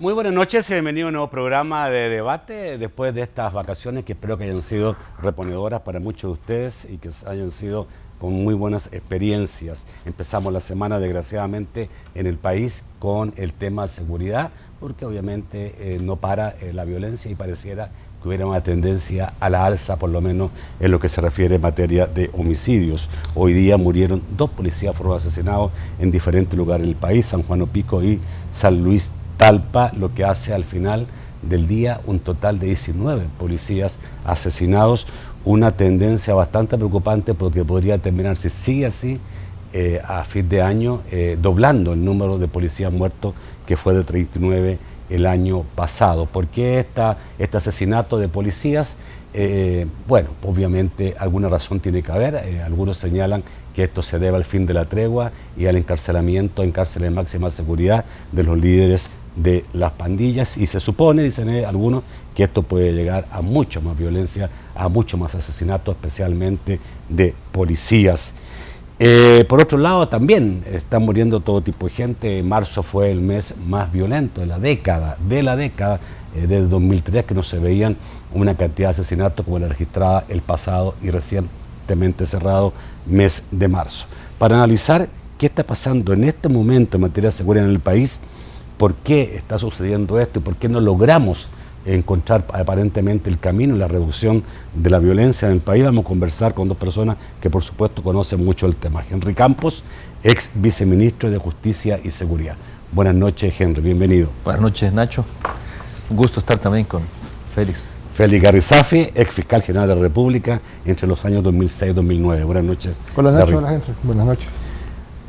Muy buenas noches y bienvenido a un nuevo programa de debate después de estas vacaciones que espero que hayan sido reponedoras para muchos de ustedes y que hayan sido con muy buenas experiencias. Empezamos la semana desgraciadamente en el país con el tema de seguridad porque obviamente no para la violencia y pareciera que hubiera una tendencia a la alza, por lo menos en lo que se refiere en materia de homicidios. Hoy día murieron 2 policías, fueron asesinados en diferentes lugares del país, San Juan Opico y San Luis Talpa, lo que hace al final del día un total de 19 policías asesinados, una tendencia bastante preocupante porque podría terminar, si sigue así, a fin de año, doblando el número de policías muertos que fue de 39 el año pasado. ¿Por qué este asesinato de policías? Bueno, obviamente alguna razón tiene que haber. Algunos señalan que esto se debe al fin de la tregua y al encarcelamiento en cárceles de máxima seguridad de los líderes de las pandillas, y se supone, dicen algunos, que esto puede llegar a mucho más violencia, a mucho más asesinatos, especialmente de policías. Por otro lado, también están muriendo todo tipo de gente. Marzo fue el mes más violento de la década, desde 2003, que no se veían una cantidad de asesinatos como la registrada el pasado y recientemente cerrado mes de marzo. Para analizar qué está pasando en este momento en materia de seguridad en el país, por qué está sucediendo esto y por qué no logramos encontrar aparentemente el camino y la reducción de la violencia en el país, vamos a conversar con 2 personas que por supuesto conocen mucho el tema. Henry Campos, ex viceministro de Justicia y Seguridad. Buenas noches, Henry, bienvenido. Buenas noches, Nacho. Un gusto estar también con Félix. Félix Garrizafi, ex fiscal general de la República entre los años 2006 y 2009. Buenas noches. Buenas noches, hola, Henry. Buenas noches.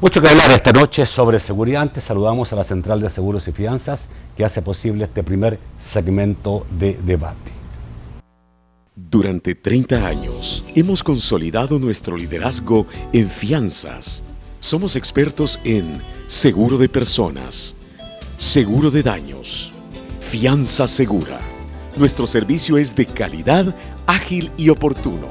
Mucho que hablar esta noche sobre seguridad. Antes saludamos a la Central de Seguros y Fianzas que hace posible este primer segmento de debate. Durante 30 años hemos consolidado nuestro liderazgo en fianzas. Somos expertos en seguro de personas, seguro de daños, fianza segura. Nuestro servicio es de calidad, ágil y oportuno.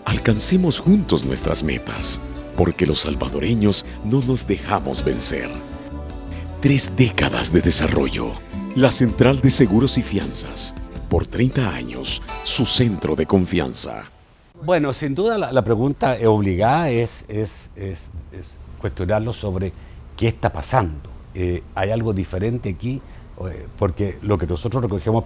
Alcancemos juntos nuestras metas, porque los salvadoreños no nos dejamos vencer. 3 décadas de desarrollo. La Central de Seguros y Fianzas. Por 30 años, su centro de confianza. Bueno, sin duda la pregunta obligada es cuestionarlo sobre qué está pasando. ¿Hay algo diferente aquí? Porque lo que nosotros recogemos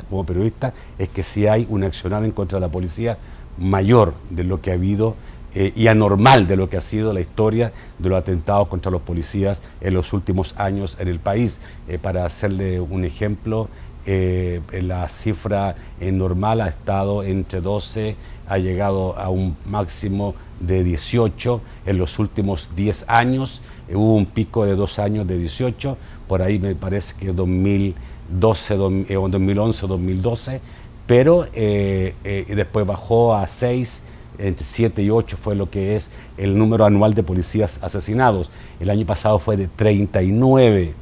como periodistas es que si hay un accionar en contra de la policía mayor de lo que ha habido y anormal de lo que ha sido la historia de los atentados contra los policías en los últimos años en el país. Para hacerle un ejemplo, la cifra normal ha estado entre 12, ha llegado a un máximo de 18 en los últimos 10 años. Hubo un pico de 2 años de 18, por ahí me parece que 2011 o 2012, pero y después bajó a 6, entre 7 y 8 fue lo que es el número anual de policías asesinados. El año pasado fue de 39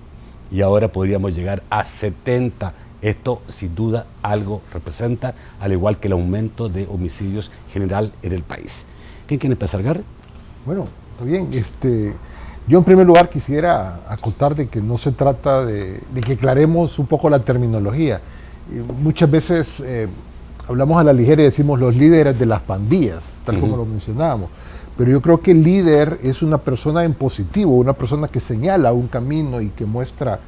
y ahora podríamos llegar a 70. Esto sin duda algo representa, al igual que el aumento de homicidios general en el país. ¿Quién quiere empezar, Gary? Bueno, está bien. Yo en primer lugar quisiera acotar de que no se trata de que aclaremos un poco la terminología. Muchas veces hablamos a la ligera y decimos los líderes de las pandillas, tal como lo mencionábamos. Pero yo creo que el líder es una persona en positivo, una persona que señala un camino y que muestra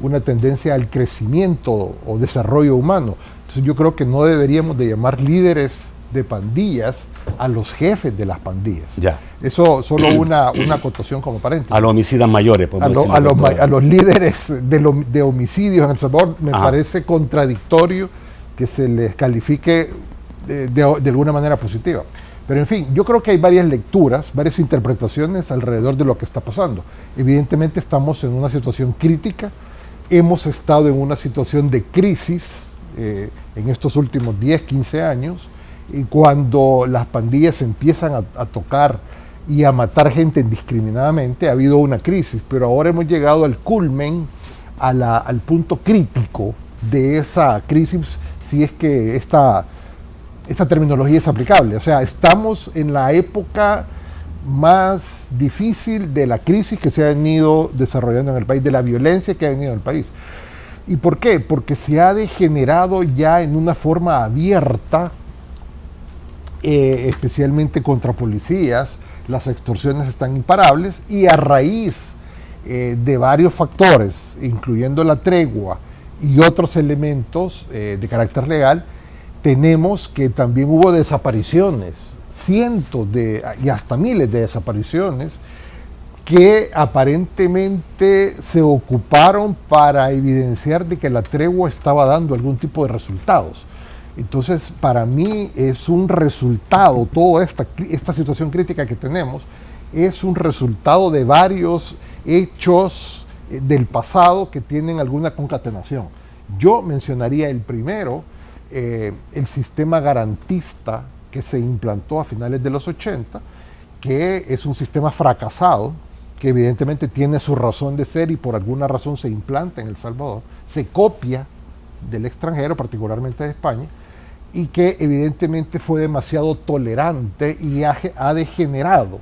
una tendencia al crecimiento o desarrollo humano. Entonces yo creo que no deberíamos de llamar líderes de pandillas a los jefes de las pandillas. Ya. Eso solo una acotación como paréntesis. A los homicidas mayores, a los líderes de homicidios en El Salvador me parece contradictorio que se les califique de alguna manera positiva. Pero en fin, yo creo que hay varias lecturas, varias interpretaciones alrededor de lo que está pasando. Evidentemente estamos en una situación crítica, hemos estado en una situación de crisis en estos últimos 10, 15 años, y cuando las pandillas empiezan a tocar y a matar gente indiscriminadamente, ha habido una crisis, pero ahora hemos llegado al culmen, al punto crítico de esa crisis, si es que esta terminología es aplicable. O sea, estamos en la época más difícil de la crisis que se ha venido desarrollando en el país, de la violencia que ha venido en el país. ¿Y por qué? Porque se ha degenerado ya en una forma abierta, especialmente contra policías. Las extorsiones están imparables y a raíz de varios factores, incluyendo la tregua y otros elementos de carácter legal, tenemos que también hubo desapariciones, cientos y hasta miles de desapariciones que aparentemente se ocuparon para evidenciar de que la tregua estaba dando algún tipo de resultados. Entonces, para mí es un resultado, toda esta situación crítica que tenemos, es un resultado de varios hechos del pasado que tienen alguna concatenación. Yo mencionaría el primero, el sistema garantista que se implantó a finales de los 80, que es un sistema fracasado, que evidentemente tiene su razón de ser y por alguna razón se implanta en El Salvador, se copia del extranjero, particularmente de España, y que evidentemente fue demasiado tolerante y ha degenerado,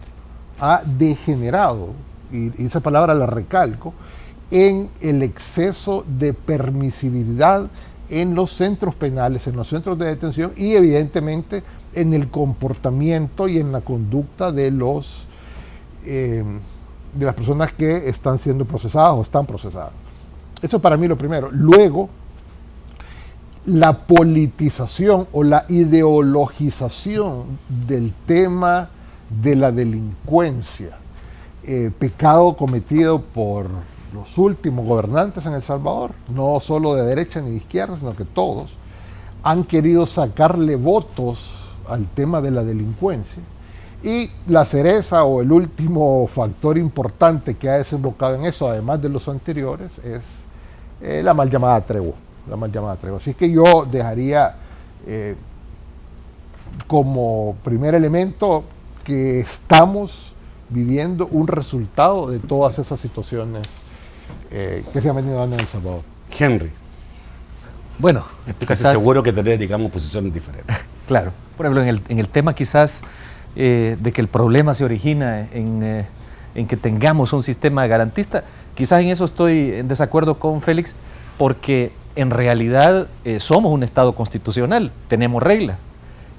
y esa palabra la recalco, en el exceso de permisibilidad en los centros penales, en los centros de detención y evidentemente en el comportamiento y en la conducta de las personas que están siendo procesadas o están procesadas. Eso para mí lo primero. Luego, la politización o la ideologización del tema de la delincuencia, pecado cometido por los últimos gobernantes en El Salvador, no solo de derecha ni de izquierda, sino que todos, han querido sacarle votos al tema de la delincuencia. Y la cereza o el último factor importante que ha desembocado en eso, además de los anteriores, es la mal llamada tregua. Así que yo dejaría como primer elemento que estamos viviendo un resultado de todas esas situaciones que se han venido dando en El Salvador. Henry. Bueno, casi seguro que tenés, digamos, posiciones diferentes. Claro. Por ejemplo, en el tema quizás de que el problema se origina en que tengamos un sistema garantista, quizás en eso estoy en desacuerdo con Félix, porque en realidad somos un Estado constitucional, tenemos reglas.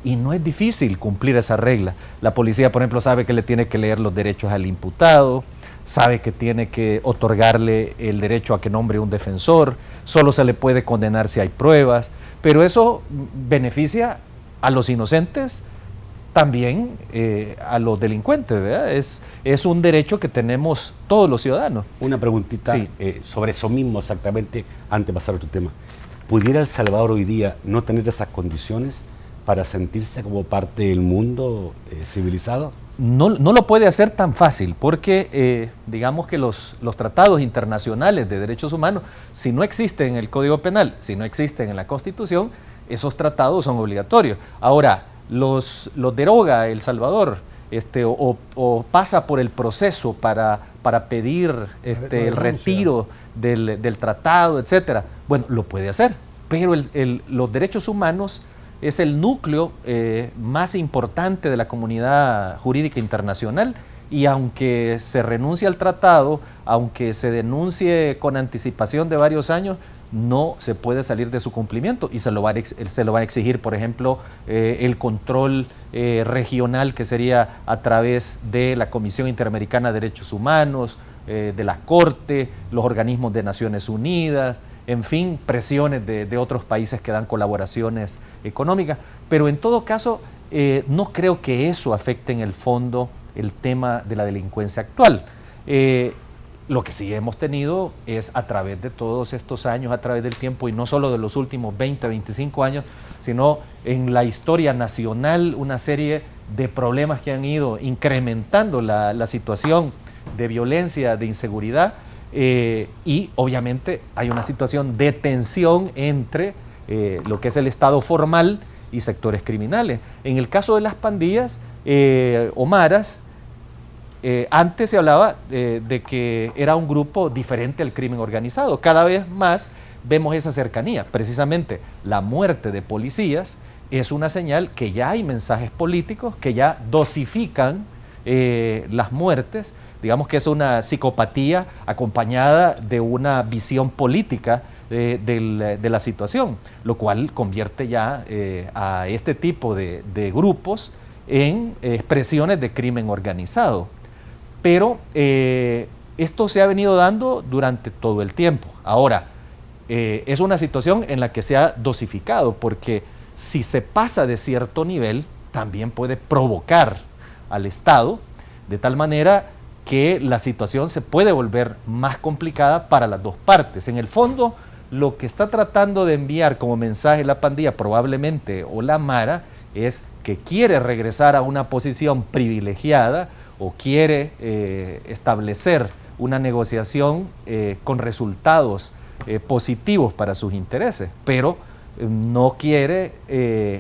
Y no es difícil cumplir esa regla. La policía, por ejemplo, sabe que le tiene que leer los derechos al imputado, sabe que tiene que otorgarle el derecho a que nombre un defensor, solo se le puede condenar si hay pruebas, pero eso beneficia a los inocentes, también a los delincuentes, ¿verdad? Es un derecho que tenemos todos los ciudadanos. Una preguntita sí. Sobre eso mismo exactamente, antes de pasar a otro tema. ¿Pudiera El Salvador hoy día no tener esas condiciones para sentirse como parte del mundo civilizado? No lo puede hacer tan fácil, porque digamos que los tratados internacionales de derechos humanos, si no existen en el Código Penal, si no existen en la Constitución, esos tratados son obligatorios. Ahora, los deroga El Salvador o pasa por el proceso para pedir el retiro del tratado, etcétera. Bueno, lo puede hacer, pero los derechos humanos es el núcleo más importante de la comunidad jurídica internacional, y aunque se renuncie al tratado, aunque se denuncie con anticipación de varios años, no se puede salir de su cumplimiento, y se lo va a exigir, por ejemplo, el control regional, que sería a través de la Comisión Interamericana de Derechos Humanos, de la Corte, los organismos de Naciones Unidas, en fin, presiones de otros países que dan colaboraciones económicas. Pero en todo caso, no creo que eso afecte en el fondo el tema de la delincuencia actual. Lo que sí hemos tenido es, a través de todos estos años, a través del tiempo, y no solo de los últimos 20, 25 años, sino en la historia nacional, una serie de problemas que han ido incrementando la situación de violencia, de inseguridad, y obviamente hay una situación de tensión entre lo que es el Estado formal y sectores criminales. En el caso de las pandillas o maras, antes se hablaba de que era un grupo diferente al crimen organizado. Cada vez más vemos esa cercanía. Precisamente la muerte de policías es una señal que ya hay mensajes políticos que ya dosifican las muertes. Digamos que es una psicopatía acompañada de una visión política de la situación, lo cual convierte ya a este tipo de grupos en expresiones de crimen organizado. Pero esto se ha venido dando durante todo el tiempo. Ahora, es una situación en la que se ha dosificado, porque si se pasa de cierto nivel, también puede provocar al Estado, de tal manera que la situación se puede volver más complicada para las dos partes. En el fondo, lo que está tratando de enviar como mensaje la pandilla probablemente, o la Mara, es que quiere regresar a una posición privilegiada o quiere establecer una negociación con resultados positivos para sus intereses, pero no quiere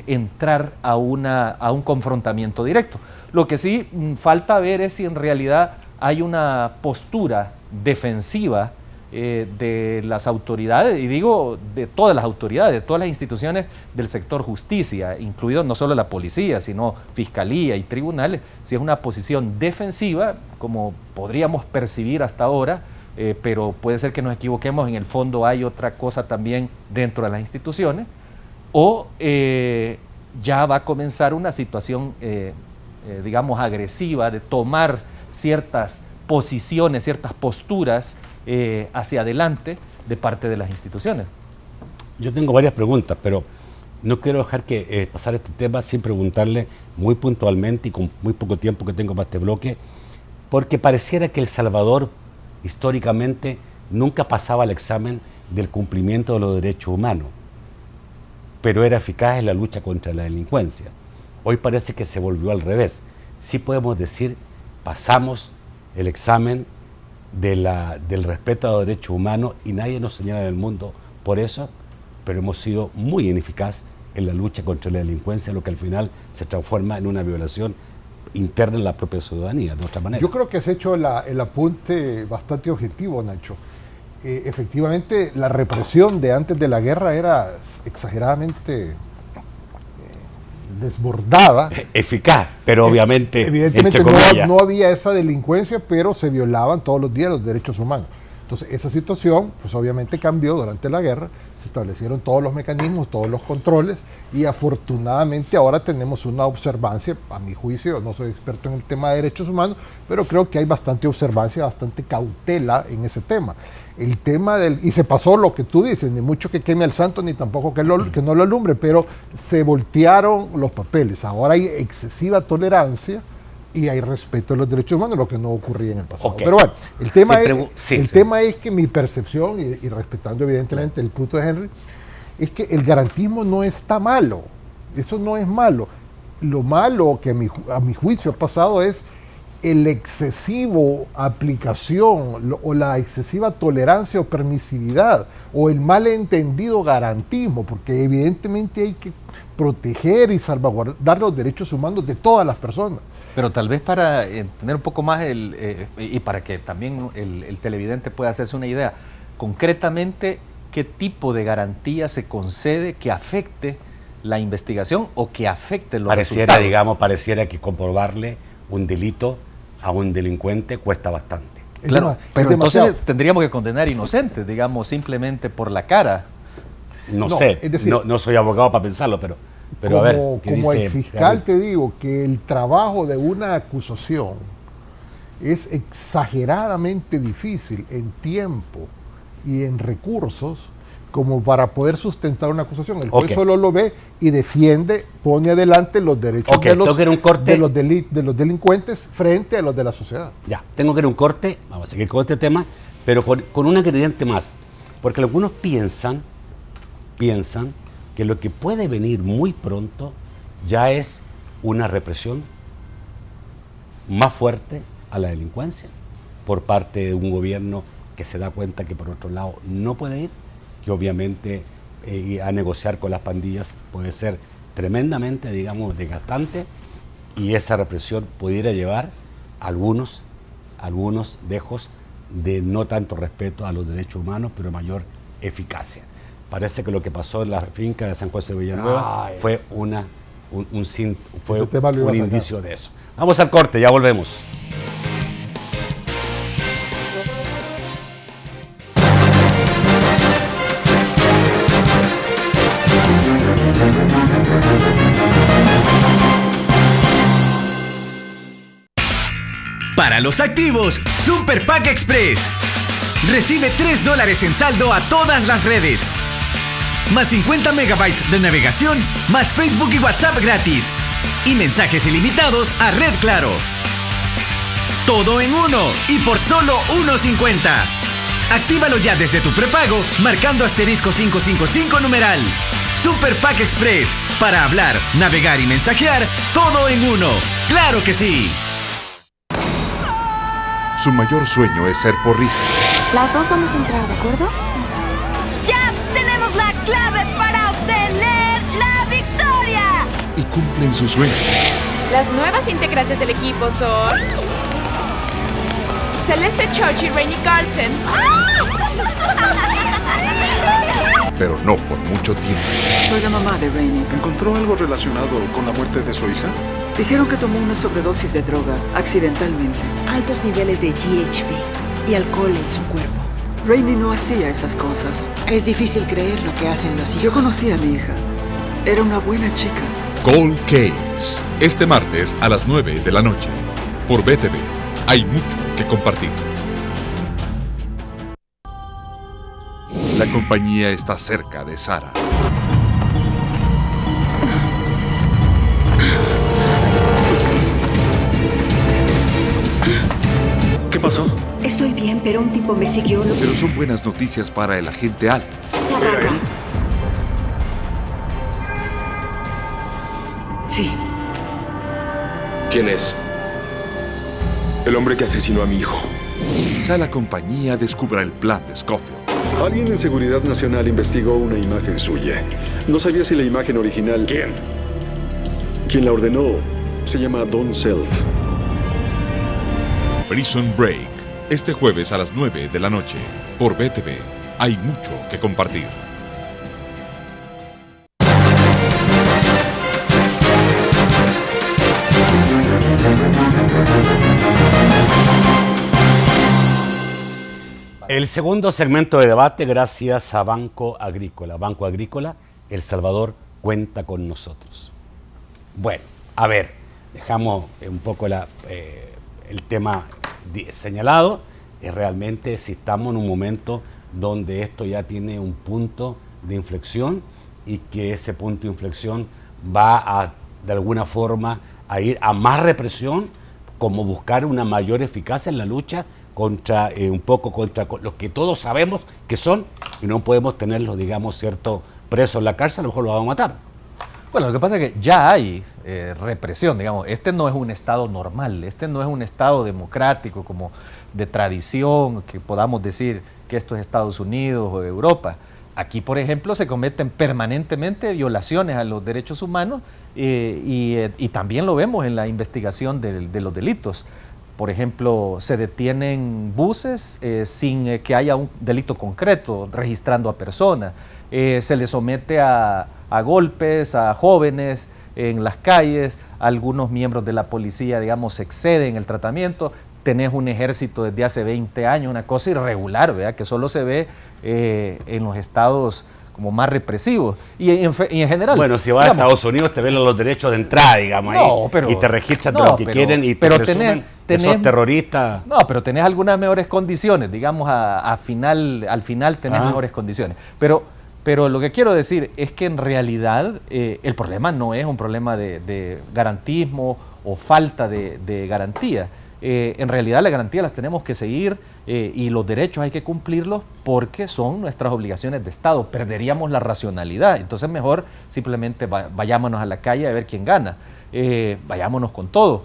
entrar a un confrontamiento directo. Lo que sí falta ver es si en realidad hay una postura defensiva de las autoridades, y digo de todas las autoridades, de todas las instituciones del sector justicia, incluido no solo la policía, sino fiscalía y tribunales, si es una posición defensiva, como podríamos percibir hasta ahora, pero puede ser que nos equivoquemos, en el fondo hay otra cosa también dentro de las instituciones, o ya va a comenzar una situación, digamos, agresiva, de tomar ciertas posiciones, ciertas posturas hacia adelante de parte de las instituciones. Yo tengo varias preguntas, pero no quiero dejar que pasar este tema sin preguntarle muy puntualmente y con muy poco tiempo que tengo para este bloque, porque pareciera que El Salvador históricamente nunca pasaba el examen del cumplimiento de los derechos humanos, pero era eficaz en la lucha contra la delincuencia. Hoy parece que se volvió al revés. Sí podemos decir, pasamos el examen del respeto a los derechos humanos y nadie nos señala en el mundo por eso, pero hemos sido muy ineficaz en la lucha contra la delincuencia, lo que al final se transforma en una violación interna en la propia ciudadanía, de otra manera. Yo creo que has hecho el apunte bastante objetivo, Nacho. Efectivamente, la represión de antes de la guerra era exageradamente desbordada. Eficaz, pero obviamente, evidentemente no había esa delincuencia, pero se violaban todos los días los derechos humanos. Entonces, esa situación, pues obviamente cambió durante la guerra, se establecieron todos los mecanismos, todos los controles, y afortunadamente ahora tenemos una observancia, a mi juicio, no soy experto en el tema de derechos humanos, pero creo que hay bastante observancia, bastante cautela en ese tema. El tema y se pasó lo que tú dices, ni mucho que queme al santo, ni tampoco que no lo alumbre, pero se voltearon los papeles. Ahora hay excesiva tolerancia y hay respeto a los derechos humanos, lo que no ocurría en el pasado. Okay. Pero bueno, el tema es que mi percepción, y respetando evidentemente el punto de Henry, es que el garantismo no está malo. Eso no es malo. Lo malo que a mi juicio ha pasado es el excesivo aplicación o la excesiva tolerancia o permisividad o el malentendido garantismo, porque evidentemente hay que proteger y salvaguardar los derechos humanos de todas las personas. Pero tal vez para entender un poco más y para que también el televidente pueda hacerse una idea, concretamente, ¿qué tipo de garantía se concede que afecte la investigación o que afecte los resultados? Pareciera que comprobarle un delito a un delincuente cuesta bastante. Claro, pero entonces tendríamos que condenar inocentes, digamos, simplemente por la cara. No sé, es decir, no soy abogado para pensarlo, pero a ver, ¿qué como dice? El fiscal te digo que el trabajo de una acusación es exageradamente difícil en tiempo y en recursos como para poder sustentar una acusación. El juez solo lo ve y defiende, pone adelante los derechos de los delincuentes frente a los de la sociedad. Ya, tengo que ir a un corte, vamos a seguir con este tema, pero con un ingrediente más, porque algunos piensan que lo que puede venir muy pronto ya es una represión más fuerte a la delincuencia por parte de un gobierno que se da cuenta que por otro lado no puede ir, que obviamente a negociar con las pandillas puede ser tremendamente, digamos, desgastante, y esa represión pudiera llevar a algunos dejos de no tanto respeto a los derechos humanos, pero mayor eficacia. Parece que lo que pasó en la finca de San José de Villanueva fue un indicio de eso. Vamos al corte, ya volvemos. Para los activos, Super Pack Express. Recibe $3 en saldo a todas las redes. Más 50 megabytes de navegación, más Facebook y WhatsApp gratis. Y mensajes ilimitados a Red Claro. Todo en uno y por solo $1.50. Actívalo ya desde tu prepago marcando *555 numeral. Super Pack Express. Para hablar, navegar y mensajear, todo en uno. ¡Claro que sí! Su mayor sueño es ser porrista. Las dos vamos a entrar, ¿de acuerdo? ¡Ya tenemos la clave para obtener la victoria! Y cumplen su sueño. Las nuevas integrantes del equipo son... Celeste Church y Rainy Carlson. Pero no por mucho tiempo. Soy la mamá de Rainy. ¿Encontró algo relacionado con la muerte de su hija? Dijeron que tomó una sobredosis de droga, accidentalmente. Altos niveles de GHB y alcohol en su cuerpo. Rainy no hacía esas cosas. Es difícil creer lo que hacen los hijos. Yo conocí a mi hija. Era una buena chica. Cold Case. Este martes a las 9 de la noche. Por BTV. Hay mucho que compartir. La compañía está cerca de Sara. ¿Qué pasó? Estoy bien, pero un tipo me siguió. Pero son buenas noticias para el agente Alex. ¿Era él? Sí. ¿Quién es? El hombre que asesinó a mi hijo. Y quizá la compañía descubra el plan de Scofield. Alguien en Seguridad Nacional investigó una imagen suya. No sabía si la imagen original... ¿Quién? Quien la ordenó se llama Don Self. Prison Break. Este jueves a las 9 de la noche. Por BTV. Hay mucho que compartir. El segundo segmento de debate, gracias a Banco Agrícola. Banco Agrícola, El Salvador cuenta con nosotros. Bueno, a ver, dejamos un poco el tema señalado. Es realmente si estamos en un momento donde esto ya tiene un punto de inflexión y que ese punto de inflexión va de alguna forma a ir a más represión, como buscar una mayor eficacia en la lucha contra los que todos sabemos que son, y no podemos tenerlos, digamos, presos en la cárcel, a lo mejor los vamos a matar. Bueno, lo que pasa es que ya hay represión, digamos. Este no es un Estado normal, este no es un Estado democrático como de tradición, que podamos decir que esto es Estados Unidos o Europa. Aquí, por ejemplo, se cometen permanentemente violaciones a los derechos humanos y también lo vemos en la investigación de los delitos. Por ejemplo, se detienen buses sin que haya un delito concreto, registrando a personas. Se les somete a golpes a jóvenes en las calles. Algunos miembros de la policía, digamos, exceden el tratamiento. Tenés un ejército desde hace 20 años, una cosa irregular, ¿verdad? Que solo se ve en los estados como más represivos. Y en general... Bueno, si vas a Estados Unidos te ven los derechos de entrada, digamos, y te registran de lo que quieren y te presumen que sos terrorista. No, pero tenés algunas mejores condiciones, digamos, al final tenés mejores condiciones. Pero lo que quiero decir es que en realidad el problema no es un problema de garantismo o falta de garantía. En realidad las garantías las tenemos que seguir y los derechos hay que cumplirlos porque son nuestras obligaciones de Estado. Perderíamos la racionalidad. Entonces mejor simplemente vayámonos a la calle a ver quién gana. Vayámonos con todo.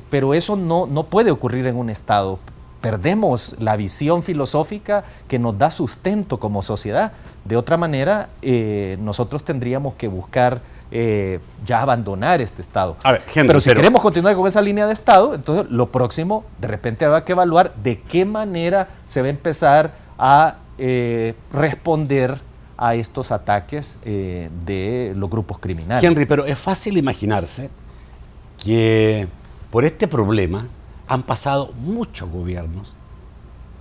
Pero eso no puede ocurrir en un Estado. Perdemos la visión filosófica que nos da sustento como sociedad. De otra manera, nosotros tendríamos que buscar ya abandonar este Estado. A ver, Henry, pero si queremos continuar con esa línea de Estado, entonces lo próximo, de repente habrá que evaluar de qué manera se va a empezar a responder a estos ataques de los grupos criminales. Henry, pero es fácil imaginarse que por este problema han pasado muchos gobiernos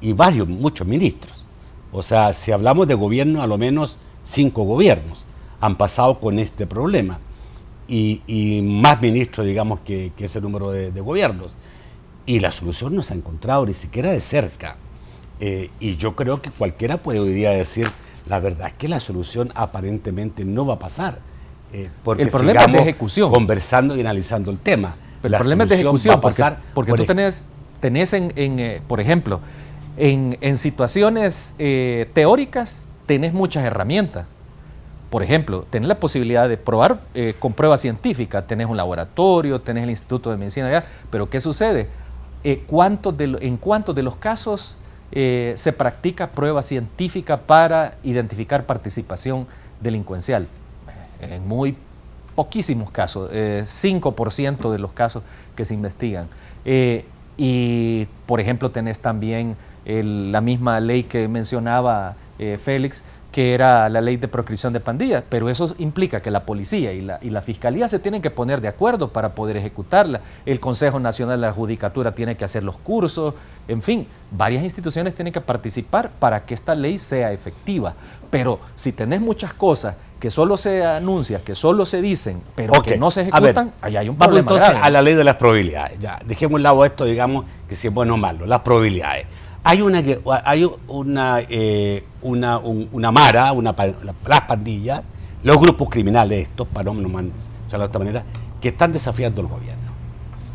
y muchos ministros. O sea, si hablamos de gobierno, a lo menos 5 gobiernos han pasado con este problema y más ministros, digamos, que ese número de gobiernos. y la solución no se ha encontrado ni siquiera de cerca. Y yo creo que cualquiera puede hoy día decir, la verdad es que la solución aparentemente no va a pasar, porque el problema es de ejecución, conversando y analizando el tema. Pero el problema es de ejecución, porque tú tenés por ejemplo, en situaciones teóricas tenés muchas herramientas. Por ejemplo, tenés la posibilidad de probar con prueba científica, tenés un laboratorio, tenés el Instituto de Medicina allá, pero ¿qué sucede? ¿En cuántos de los casos se practica prueba científica para identificar participación delincuencial? En muy poquísimos casos, 5% de los casos que se investigan. Y, por ejemplo, tenés también la misma ley que mencionaba Félix, que era la ley de proscripción de pandillas, pero eso implica que la policía y la fiscalía se tienen que poner de acuerdo para poder ejecutarla. El Consejo Nacional de la Judicatura tiene que hacer los cursos, en fin, varias instituciones tienen que participar para que esta ley sea efectiva. Pero si tenés muchas cosas que solo se anuncian, que solo se dicen, pero que no se ejecutan, ahí hay un problema entonces grave. A la ley de las probabilidades. Ya, dejemos a un lado esto, digamos, que si es bueno o malo, las probabilidades. Hay una mara, las pandillas, los grupos criminales estos, para no de esta manera, que están desafiando al gobierno.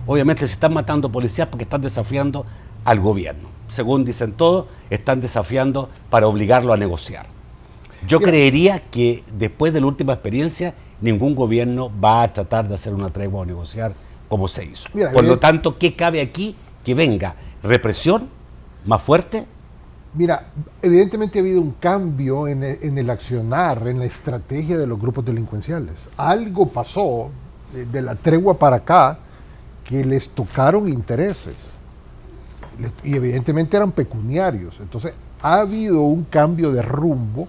Obviamente se están matando policías porque están desafiando al gobierno. Según dicen todos, están desafiando para obligarlo a negociar. Yo creería que después de la última experiencia, ningún gobierno va a tratar de hacer una tregua o negociar como se hizo. Por lo tanto, ¿qué cabe aquí? Que venga represión más fuerte. Mira, evidentemente ha habido un cambio en el accionar, en la estrategia de los grupos delincuenciales. Algo pasó de la tregua para acá que les tocaron intereses y evidentemente eran pecuniarios. Entonces ha habido un cambio de rumbo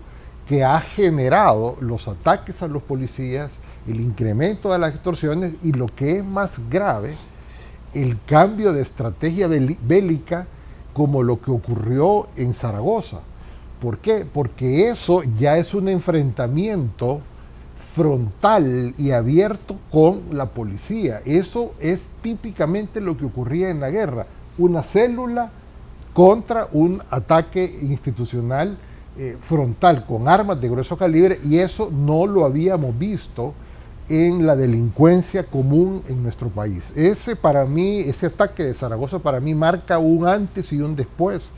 que ha generado los ataques a los policías, el incremento de las extorsiones y, lo que es más grave, el cambio de estrategia bélica, como lo que ocurrió en Zaragoza. ¿Por qué? Porque eso ya es un enfrentamiento frontal y abierto con la policía. Eso es típicamente lo que ocurría en la guerra, una célula contra un ataque institucional frontal con armas de grueso calibre, y eso no lo habíamos visto en la delincuencia común en nuestro país. Ese ataque de Zaragoza para mí marca un antes y un después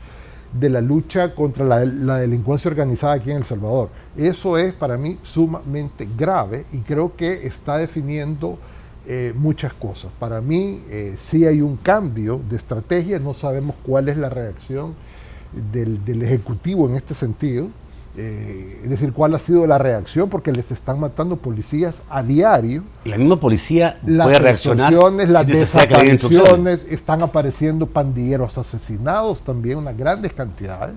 de la lucha contra la delincuencia organizada aquí en El Salvador. Eso es para mí sumamente grave y creo que está definiendo muchas cosas. Para mí sí hay un cambio de estrategia, no sabemos cuál es la reacción del Ejecutivo en este sentido. Es decir, cuál ha sido la reacción, porque les están matando policías a diario. La misma policía puede reaccionar. Las desapariciones, están apareciendo pandilleros asesinados también, unas grandes cantidades.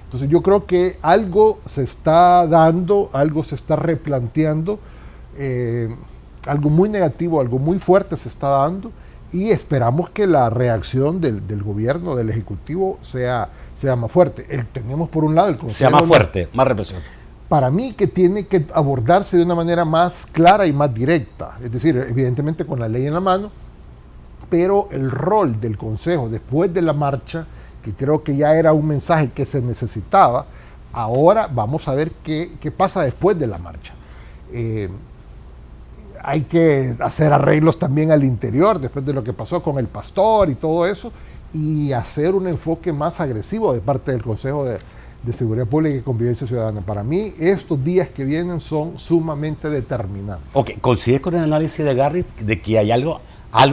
Entonces yo creo que algo se está dando, algo se está replanteando, algo muy negativo, algo muy fuerte se está dando, y esperamos que la reacción del gobierno, del Ejecutivo, sea más fuerte. Tenemos por un lado el Consejo... Sea más fuerte, más represión. Para mí que tiene que abordarse de una manera más clara y más directa, es decir, evidentemente con la ley en la mano, pero el rol del Consejo después de la marcha, que creo que ya era un mensaje que se necesitaba, ahora vamos a ver qué pasa después de la marcha. Hay que hacer arreglos también al interior, después de lo que pasó con el pastor y todo eso, y hacer un enfoque más agresivo de parte del Consejo de Seguridad Pública y Convivencia Ciudadana. Para mí, estos días que vienen son sumamente determinantes. Ok, ¿coincides con el análisis de Garrett de que hay algo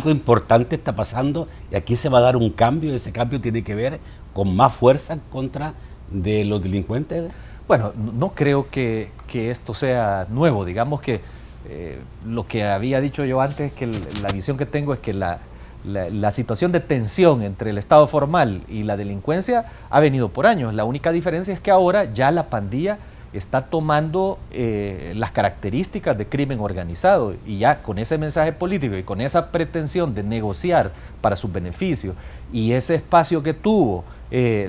importante está pasando y aquí se va a dar un cambio, y ese cambio tiene que ver con más fuerza en contra de los delincuentes? Bueno, no creo que esto sea nuevo. Digamos que lo que había dicho yo antes, que la visión que tengo es que la situación de tensión entre el Estado formal y la delincuencia ha venido por años. La única diferencia es que ahora ya la pandilla está tomando las características de crimen organizado, y ya con ese mensaje político y con esa pretensión de negociar para sus beneficios, y ese espacio que tuvo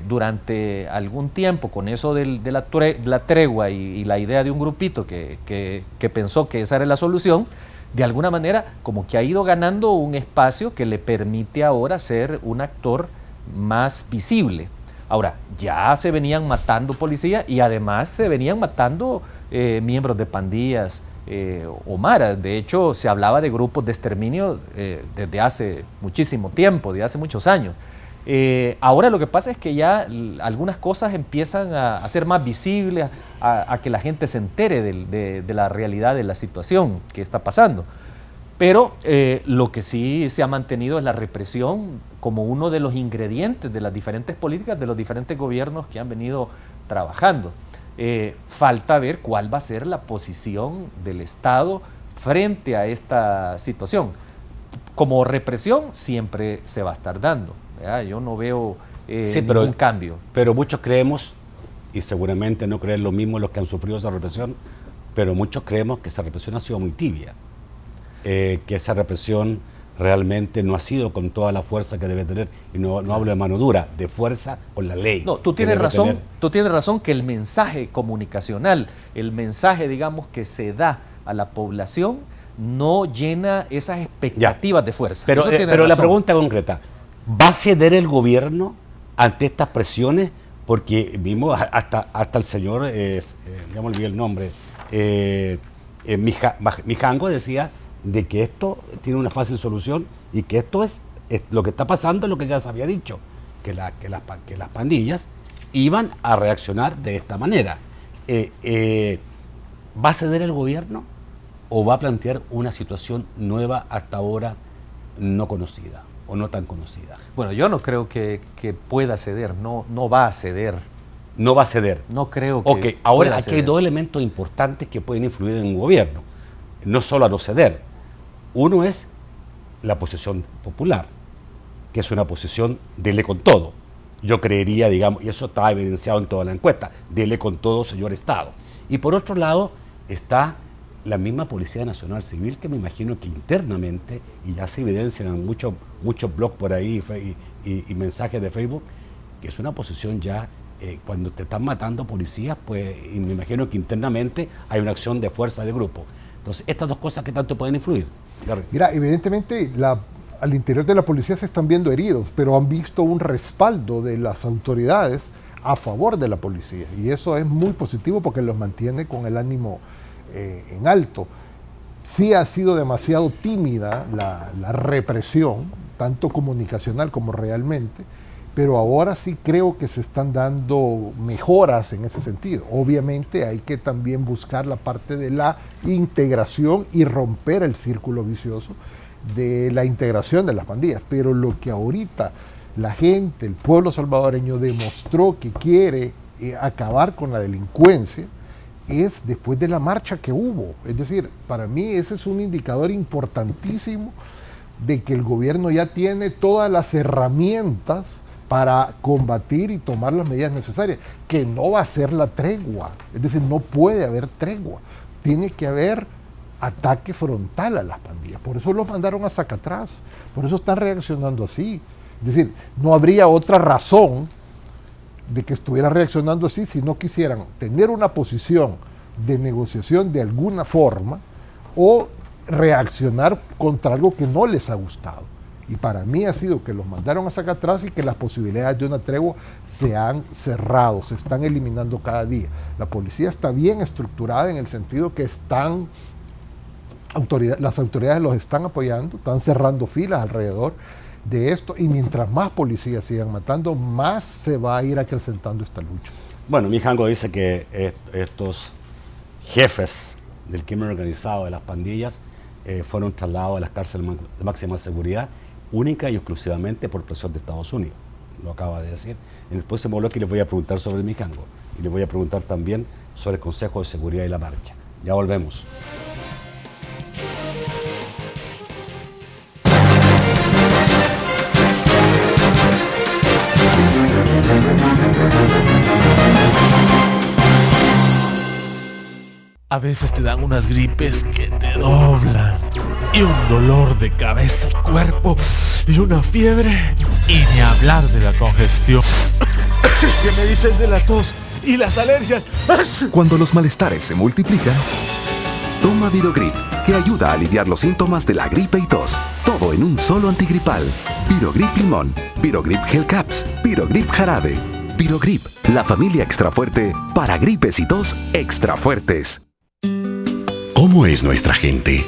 durante algún tiempo con eso de la tregua y la idea de un grupito que pensó que esa era la solución, de alguna manera como que ha ido ganando un espacio que le permite ahora ser un actor más visible. Ahora, ya se venían matando policías y además se venían matando miembros de pandillas o maras. De hecho, se hablaba de grupos de exterminio desde hace muchísimo tiempo, desde hace muchos años. Ahora lo que pasa es que ya algunas cosas empiezan a ser más visibles, a que la gente se entere de la realidad de la situación que está pasando. Pero lo que sí se ha mantenido es la represión como uno de los ingredientes de las diferentes políticas de los diferentes gobiernos que han venido trabajando. Falta ver cuál va a ser la posición del Estado frente a esta situación. Como represión siempre se va a estar dando. Yo no veo ningún cambio. Pero muchos creemos, y seguramente no creen lo mismo los que han sufrido esa represión, pero muchos creemos que esa represión ha sido muy tibia, que esa represión realmente no ha sido con toda la fuerza que debe tener, y no hablo de mano dura, de fuerza con la ley. No, tú tienes razón que el mensaje comunicacional, el mensaje, digamos, que se da a la población, no llena esas expectativas de fuerza. Pero la pregunta concreta, ¿va a ceder el gobierno ante estas presiones? Porque vimos hasta el señor, ya me olvidé el nombre, Mijango decía de que esto tiene una fácil solución y que esto es lo que está pasando, es lo que ya se había dicho, que las pandillas iban a reaccionar de esta manera. ¿Va a ceder el gobierno o va a plantear una situación nueva hasta ahora no conocida o no tan conocida? Bueno, yo no creo que pueda ceder, no va a ceder. No va a ceder. No creo que Ok, ahora aquí hay dos elementos importantes que pueden influir en un gobierno, no solo a no ceder. Uno es la posición popular, que es una posición dele con todo. Yo creería, digamos, y eso está evidenciado en toda la encuesta, dele con todo, señor Estado. Y por otro lado está la misma Policía Nacional Civil, que me imagino que internamente, y ya se evidencian en muchos blogs por ahí y mensajes de Facebook, que es una posición ya, cuando te están matando policías, pues y me imagino que internamente hay una acción de fuerza de grupo. Entonces, estas dos cosas, ¿qué tanto pueden influir? Mira, evidentemente al interior de la policía se están viendo heridos, pero han visto un respaldo de las autoridades a favor de la policía, y eso es muy positivo porque los mantiene con el ánimo en alto. Sí ha sido demasiado tímida la represión, tanto comunicacional como realmente, pero ahora sí creo que se están dando mejoras en ese sentido. Obviamente hay que también buscar la parte de la integración y romper el círculo vicioso de la integración de las pandillas, pero lo que ahorita la gente, el pueblo salvadoreño demostró que quiere acabar con la delincuencia es después de la marcha que hubo. Es decir, para mí ese es un indicador importantísimo de que el gobierno ya tiene todas las herramientas para combatir y tomar las medidas necesarias, que no va a ser la tregua. Es decir, no puede haber tregua. Tiene que haber ataque frontal a las pandillas. Por eso los mandaron a Zacatrás. Por eso están reaccionando así. Es decir, no habría otra razón de que estuvieran reaccionando así si no quisieran tener una posición de negociación de alguna forma o reaccionar contra algo que no les ha gustado. Y para mí ha sido que los mandaron a Zacatrás y que las posibilidades de una tregua se han cerrado, se están eliminando cada día. La policía está bien estructurada en el sentido que las autoridades los están apoyando, están cerrando filas alrededor de esto, y mientras más policías sigan matando, más se va a ir acrecentando esta lucha. Bueno, Mijango dice que estos jefes del crimen organizado de las pandillas fueron trasladados a las cárceles de máxima seguridad única y exclusivamente por presión de Estados Unidos. Lo acaba de decir. En el próximo bloque les voy a preguntar sobre el Mijango y les voy a preguntar también sobre el Consejo de Seguridad y la marcha. Ya volvemos. A veces te dan unas gripes que te doblan, y un dolor de cabeza y cuerpo, y una fiebre, y ni hablar de la congestión. ¿Qué me dicen de la tos y las alergias? Cuando los malestares se multiplican, Toma Virogrip, que ayuda a aliviar los síntomas de la gripe y tos. Todo en un solo antigripal. Virogrip Limón, Virogrip Gel Caps, Virogrip Jarabe. Virogrip, la familia extra fuerte para gripes y tos extra fuertes. ¿Cómo es nuestra gente?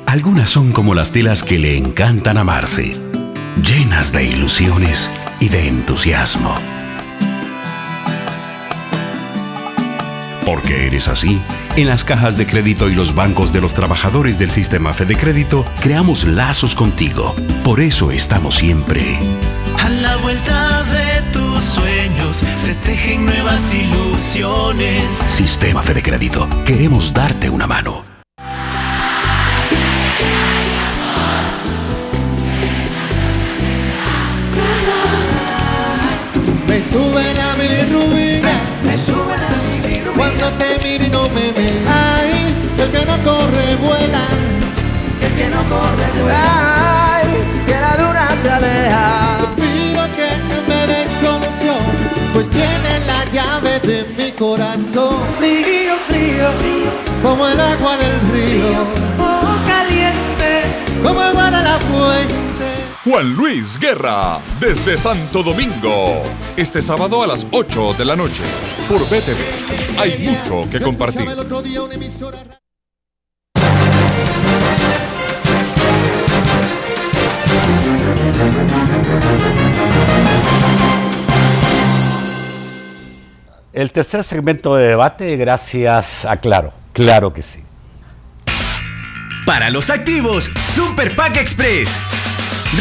Algunas son como las telas que le encantan amarse, llenas de ilusiones y de entusiasmo. Porque eres así, en las cajas de crédito y los bancos de los trabajadores del sistema FedeCrédito creamos lazos contigo. Por eso estamos siempre a la vuelta de tus sueños, se tejen nuevas ilusiones. Sistema FedeCrédito, queremos darte una mano. Me sube la bilirrubina, me sube la bilirrubina. Cuando te miro y no me ve. Ay, el que no corre vuela, el que no corre vuela. Ay, que la luna se aleja. Pido que me des solución, pues tiene la llave de mi corazón. Frío, frío, frío, como el agua del río. Oh, caliente, como el mar a la fuente. Juan Luis Guerra, desde Santo Domingo. Este sábado a las 8 de la noche, por BTV. Hay mucho que compartir. El tercer segmento de debate, gracias a Claro. Claro que sí. Para los activos, Super Pack Express.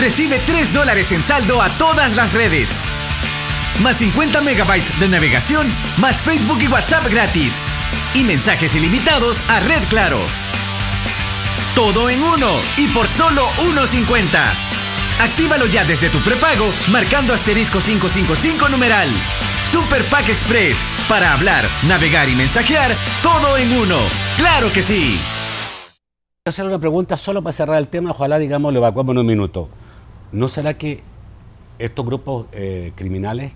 Recibe $3 en saldo a todas las redes. Más 50 megabytes de navegación, más Facebook y WhatsApp gratis. Y mensajes ilimitados a Red Claro. Todo en uno y por solo $1.50. Actívalo ya desde tu prepago marcando *555 numeral. Super Pack Express. Para hablar, navegar y mensajear, todo en uno. ¡Claro que sí! Voy a hacer una pregunta solo para cerrar el tema, ojalá, digamos, lo evacuemos en un minuto. ¿No será que estos grupos criminales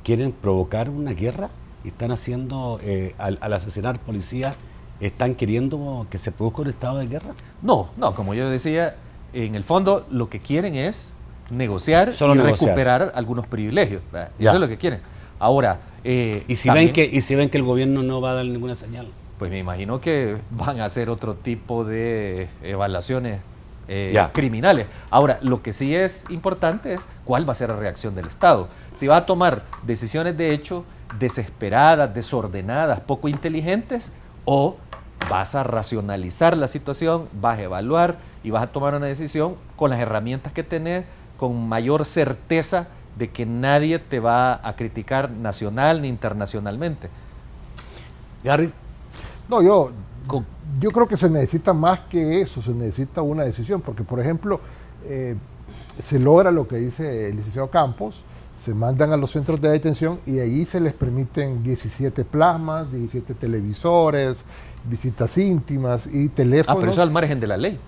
quieren provocar una guerra y están haciendo, al asesinar policías, están queriendo que se produzca un estado de guerra? No, como yo decía, en el fondo lo que quieren es negociar Solo y negociar. recuperar algunos privilegios. Eso es lo que quieren. Ahora, ¿Y si ven que el gobierno no va a dar ninguna señal? Pues me imagino que van a hacer otro tipo de evaluaciones criminales. Ahora, lo que sí es importante es cuál va a ser la reacción del Estado. Si va a tomar decisiones de hecho desesperadas, desordenadas, poco inteligentes, o vas a racionalizar la situación, vas a evaluar y vas a tomar una decisión con las herramientas que tenés, con mayor certeza de que nadie te va a criticar nacional ni internacionalmente. Gary. No, yo creo que se necesita más que eso, se necesita una decisión, porque por ejemplo, se logra lo que dice el licenciado Campos, se mandan a los centros de detención y ahí se les permiten 17 plasmas, 17 televisores, visitas íntimas y teléfonos. Pero eso al margen de la ley.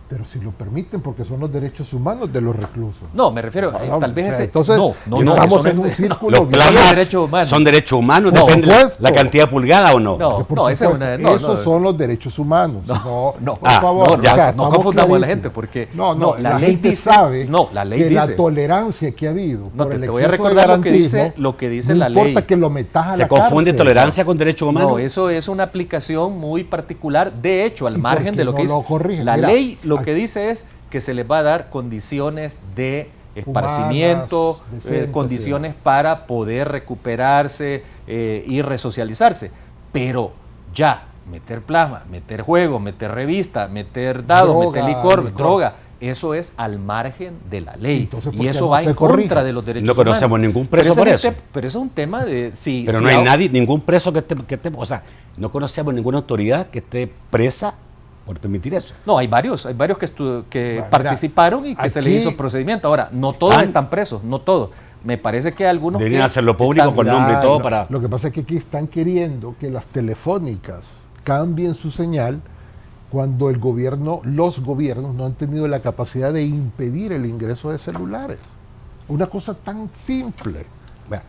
Pero si lo permiten, porque son los derechos humanos de los reclusos. No, me refiero, tal vez ese... Entonces, no, estamos en un círculo. Los plasmas son derechos humanos, depende la cantidad de pulgadas o no. Esos son los derechos humanos. Por favor, no confundamos a la gente, porque la ley dice que la tolerancia que ha habido por el te voy a recordar lo que dice la ley. No importa que lo metas a la cárcel. Se confunde tolerancia con derechos humanos. No, eso es una aplicación muy particular, de hecho, al margen de lo que dice la ley. Lo que dice es que se les va a dar condiciones de esparcimiento, condiciones para poder recuperarse y resocializarse. Pero ya, meter plasma, meter juego, meter revista, meter dados, meter licor, droga, eso es al margen de la ley. Entonces, y eso va en contra de los derechos humanos. No conocemos ningún preso por eso. Pero eso es un tema de... Pero no hay ningún preso que esté... O sea, no conocemos ninguna autoridad que esté presa por permitir eso. No, hay varios que participaron y que se les hizo procedimiento. Ahora, no todos están presos, no todos. Me parece que algunos deberían hacerlo público con nombre y todo para... Lo que pasa es que aquí están queriendo que las telefónicas cambien su señal cuando los gobiernos no han tenido la capacidad de impedir el ingreso de celulares. Una cosa tan simple. Bueno,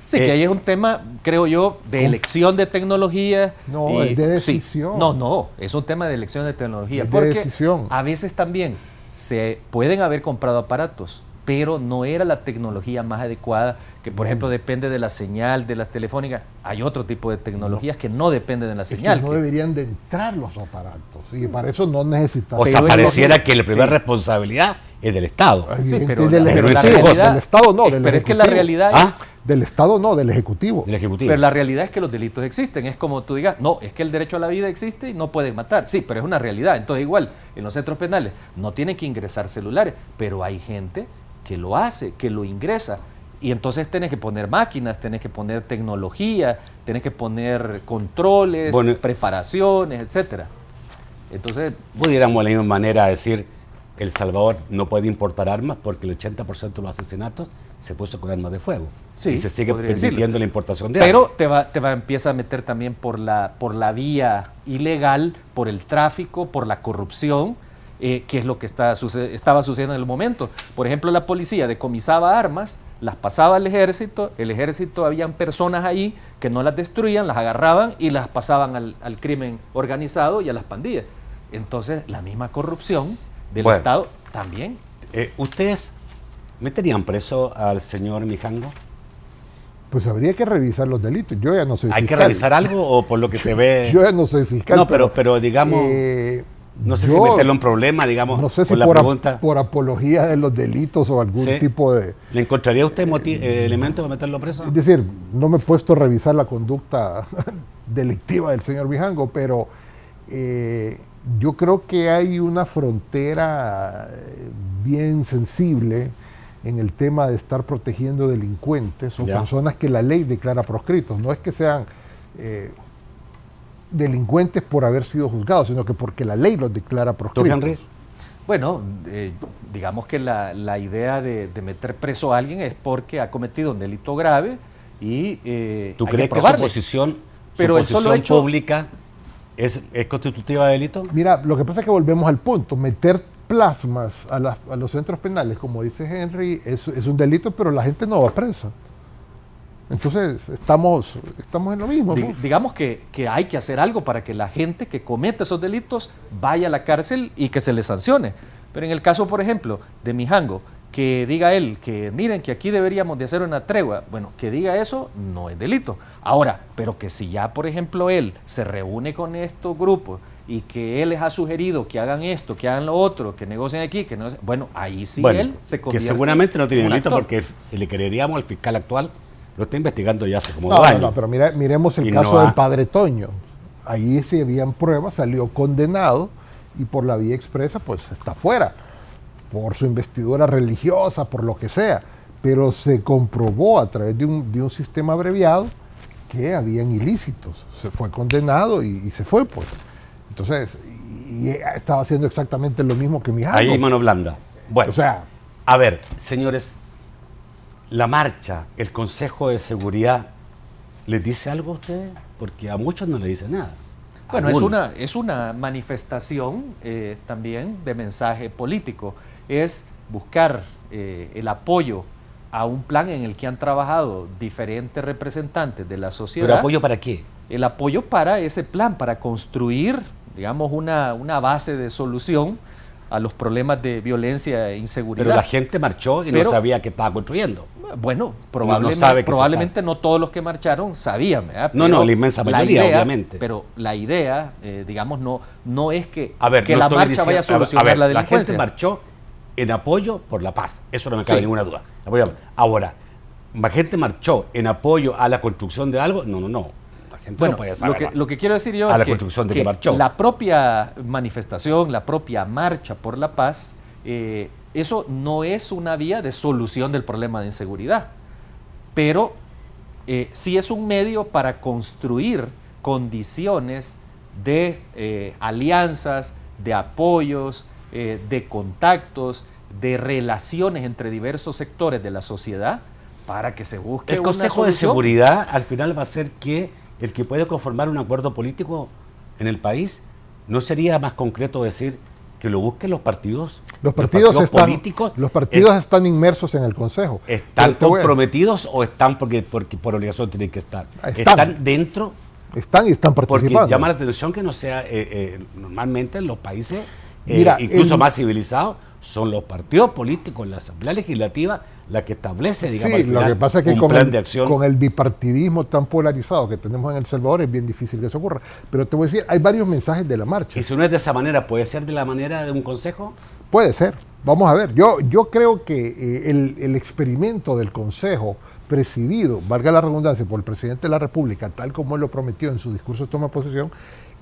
Sí, que ahí es un tema, creo yo, de elección de tecnología. No, es de decisión. Sí, no, es un tema de elección de tecnología. Es de porque decisión. a veces también se pueden haber comprado aparatos, pero no era la tecnología más adecuada, que por ejemplo depende de la señal de las telefónicas. Hay otro tipo de tecnologías que no dependen de la señal. Que no deberían de entrar los aparatos, y para eso no necesitamos. O sea, pareciera que la primera responsabilidad es del Estado. Sí, pero del la Ejecutivo, realidad, del Estado no, del pero es que la Ejecutivo. realidad es, del Estado no, del Ejecutivo. pero la realidad es que los delitos existen. Es como tú digas, no, es que el derecho a la vida existe y no pueden matar. Sí, pero es una realidad. Entonces igual, en los centros penales no tienen que ingresar celulares, pero hay gente que lo hace, que lo ingresa. Y entonces tenés que poner máquinas, tenés que poner tecnología, tenés que poner controles, preparaciones, etcétera. Entonces, pudiéramos de la misma manera decir, El Salvador no puede importar armas porque el 80% de los asesinatos se puso con armas de fuego. Sí, y se sigue permitiendo decirlo. la importación de Pero armas. te empieza a meter también por la vía ilegal, por el tráfico, por la corrupción, que es lo que estaba sucediendo en el momento. Por ejemplo, la policía decomisaba armas, las pasaba al ejército, habían personas ahí que no las destruían, las agarraban y las pasaban al crimen organizado y a las pandillas. Entonces, la misma corrupción del Estado también. ¿Ustedes meterían preso al señor Mijango? Pues habría que revisar los delitos. Yo ya no soy fiscal. ¿Hay que revisar algo o por lo que se ve? Yo ya no soy fiscal. No, pero digamos, no sé si meterlo en problema, digamos, no sé si por la pregunta. Por apología de los delitos o algún tipo de... ¿Le encontraría usted elementos para meterlo preso? Es decir, no me he puesto a revisar la conducta delictiva del señor Mijango, pero yo creo que hay una frontera bien sensible en el tema de estar protegiendo delincuentes o personas que la ley declara proscritos. No es que sean delincuentes por haber sido juzgados, sino que porque la ley los declara proscritos. Bueno, digamos que la idea de meter preso a alguien es porque ha cometido un delito grave y ¿tú hay crees que su posición pública es constitutiva de delito? Mira, lo que pasa es que volvemos al punto. Meter plasmas a los centros penales, como dice Henry, es un delito, pero la gente no va presa. Entonces, estamos en lo mismo, ¿no? Digamos que hay que hacer algo para que la gente que comete esos delitos vaya a la cárcel y que se les sancione. Pero en el caso, por ejemplo, de Mijango, que diga él que miren que aquí deberíamos de hacer una tregua, bueno, que diga eso no es delito. Ahora, pero que si ya, por ejemplo, él se reúne con estos grupos y que él les ha sugerido que hagan esto, que hagan lo otro, que negocien aquí, que negocien, bueno, ahí sí él se convierte. Que seguramente no tiene delito porque si le creeríamos al fiscal actual, lo está investigando ya hace como 2 años. No, pero miremos el caso del padre Toño. Ahí si habían pruebas, salió condenado y por la vía expresa pues está fuera, por su investidura religiosa, por lo que sea. Pero se comprobó a través de un sistema abreviado que habían ilícitos. Se fue condenado y se fue, pues. Entonces, y estaba haciendo exactamente lo mismo que Mijango. Ahí mano blanda. Bueno, o sea, a ver, señores, la marcha, el Consejo de Seguridad, ¿les dice algo a ustedes? Porque a muchos no les dice nada. Bueno, es una manifestación también de mensaje político. Es buscar el apoyo a un plan en el que han trabajado diferentes representantes de la sociedad. ¿Pero apoyo para qué? El apoyo para ese plan, para construir, digamos, una base de solución a los problemas de violencia e inseguridad. Pero la gente marchó y no sabía que estaba construyendo. Bueno, probablemente no todos los que marcharon sabían, ¿verdad? No, la inmensa mayoría, obviamente. Pero la idea, digamos, no es que no la marcha vaya a solucionar la delincuencia. La gente marchó en apoyo por la paz, eso no me cabe ninguna duda. Ahora, la gente marchó en apoyo a la construcción de algo, no. Bueno, lo que quiero decir yo a es la construcción de que marchó. La propia manifestación, la propia marcha por la paz, eso no es una vía de solución del problema de inseguridad, pero sí es un medio para construir condiciones de alianzas, de apoyos, de contactos, de relaciones entre diversos sectores de la sociedad para que se busque el Consejo de Seguridad al final va a ser que el que puede conformar un acuerdo político en el país. ¿No sería más concreto decir que lo busquen los partidos. Los partidos políticos. Los partidos están inmersos en el Consejo. ¿Están comprometidos o están porque por obligación tienen que estar? ¿Están dentro? Están y están participando. Porque llama la atención que no sea, normalmente en los países incluso más civilizados, son los partidos políticos, la Asamblea Legislativa, la que establece, digamos, sí, al final, lo que pasa es que un plan de acción. Con el bipartidismo tan polarizado que tenemos en El Salvador es bien difícil que eso ocurra. Pero te voy a decir, hay varios mensajes de la marcha. ¿Y si no es de esa manera, puede ser de la manera de un consejo? Puede ser. Vamos a ver. Yo creo que el experimento del consejo presidido, valga la redundancia, por el presidente de la República, tal como él lo prometió en su discurso de toma de posesión,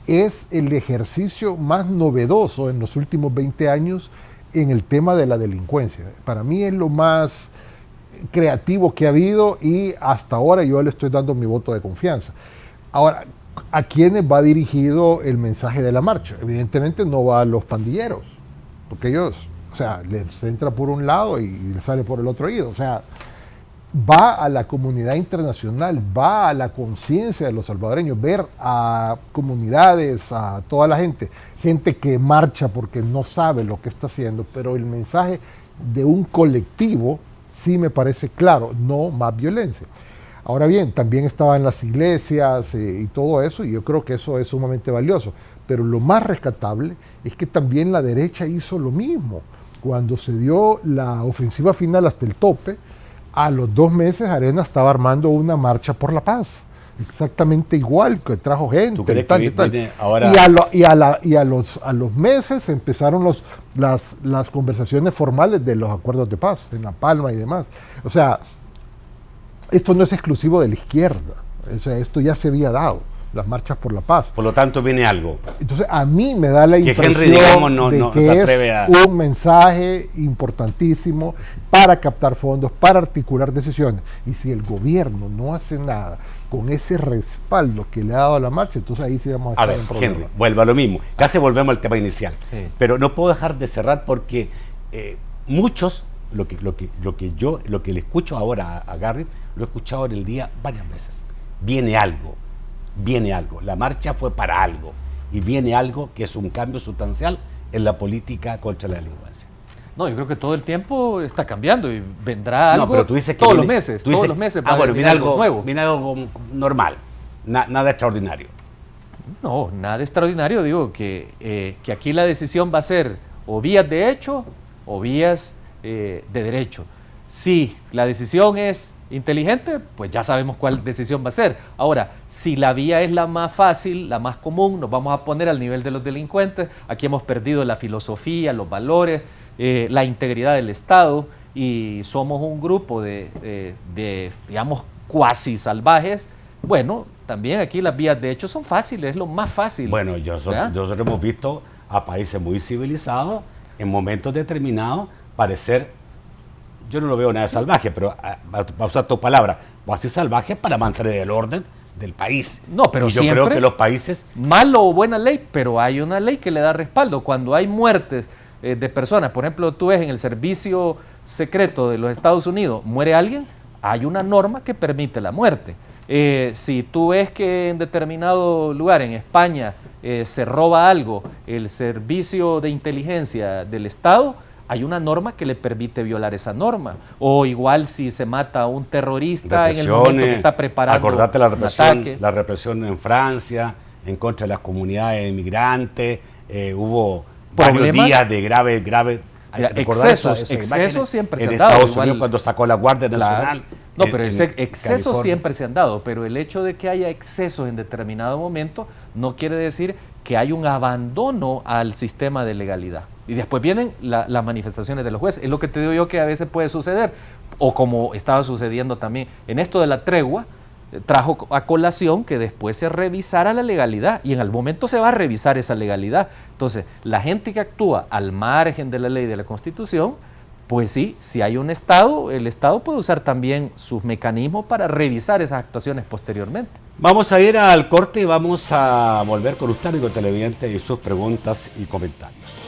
es el ejercicio más novedoso en los últimos 20 años en el tema de la delincuencia. Para mí es lo más creativo que ha habido y hasta ahora yo le estoy dando mi voto de confianza. Ahora, ¿a quiénes va dirigido el mensaje de la marcha? Evidentemente no va a los pandilleros, porque ellos, o sea, les entra por un lado y les sale por el otro oído. O sea, va a la comunidad internacional, va a la conciencia de los salvadoreños, ver a comunidades, a toda la gente que marcha porque no sabe lo que está haciendo, pero el mensaje de un colectivo sí me parece claro, no más violencia. Ahora bien, también estaba en las iglesias y todo eso, y yo creo que eso es sumamente valioso, pero lo más rescatable es que también la derecha hizo lo mismo. Cuando se dio la ofensiva final hasta el tope, a los 2 meses Arena estaba armando una marcha por la paz, exactamente igual, que trajo gente y tal, y tal. Ahora... Y a los meses empezaron las conversaciones formales de los acuerdos de paz en La Palma y demás. O sea, esto no es exclusivo de la izquierda, o sea, esto ya se había dado, las marchas por la paz. Por lo tanto viene algo. Entonces a mí me da la impresión Henry, digamos, no que se atreve es un mensaje importantísimo para captar fondos, para articular decisiones. Y si el gobierno no hace nada con ese respaldo que le ha dado a la marcha, entonces ahí sí vamos a estar en problema. Henry, vuelva a lo mismo. Casi volvemos al tema inicial. Sí. Pero no puedo dejar de cerrar porque muchos, lo que le escucho ahora a Garrett, lo he escuchado en el día varias veces. Viene algo. La marcha fue para algo. Y viene algo que es un cambio sustancial en la política contra la delincuencia. No, yo creo que todo el tiempo está cambiando y vendrá algo pero tú dices que todos viene, los meses va a venir algo nuevo. Viene algo normal, nada extraordinario. No, nada extraordinario, digo que aquí la decisión va a ser o vías de hecho o vías de derecho. Si la decisión es inteligente, pues ya sabemos cuál decisión va a ser. Ahora, si la vía es la más fácil, la más común, nos vamos a poner al nivel de los delincuentes. Aquí hemos perdido la filosofía, los valores, la integridad del Estado y somos un grupo de digamos, cuasi salvajes. Bueno, también aquí las vías de hecho son fáciles, es lo más fácil. Bueno, nosotros hemos visto a países muy civilizados en momentos determinados parecer, yo no lo veo nada salvaje, pero a usar tu palabra, casi salvaje para mantener el orden del país. No, pero y yo creo que los países... Malo o buena ley, pero hay una ley que le da respaldo. Cuando hay muertes de personas, por ejemplo, tú ves en el servicio secreto de los Estados Unidos, muere alguien, hay una norma que permite la muerte. Si tú ves que en determinado lugar, en España, se roba algo, el servicio de inteligencia del Estado, hay una norma que le permite violar esa norma. O igual si se mata a un terrorista en el momento que está preparando acordate un ataque. La represión en Francia, en contra de las comunidades inmigrantes, hubo varios días de grave excesos siempre se han dado. En Estados Unidos cuando sacó la Guardia Nacional. No, pero excesos siempre se han dado, pero el hecho de que haya excesos en determinado momento no quiere decir que hay un abandono al sistema de legalidad. Y después vienen las manifestaciones de los jueces. Es lo que te digo yo que a veces puede suceder, o como estaba sucediendo también en esto de la tregua, trajo a colación que después se revisara la legalidad y en el momento se va a revisar esa legalidad. Entonces, la gente que actúa al margen de la ley y de la Constitución, pues sí, si hay un Estado, el Estado puede usar también sus mecanismos para revisar esas actuaciones posteriormente. Vamos a ir al corte y vamos a volver con usted, amigo televidente, y sus preguntas y comentarios.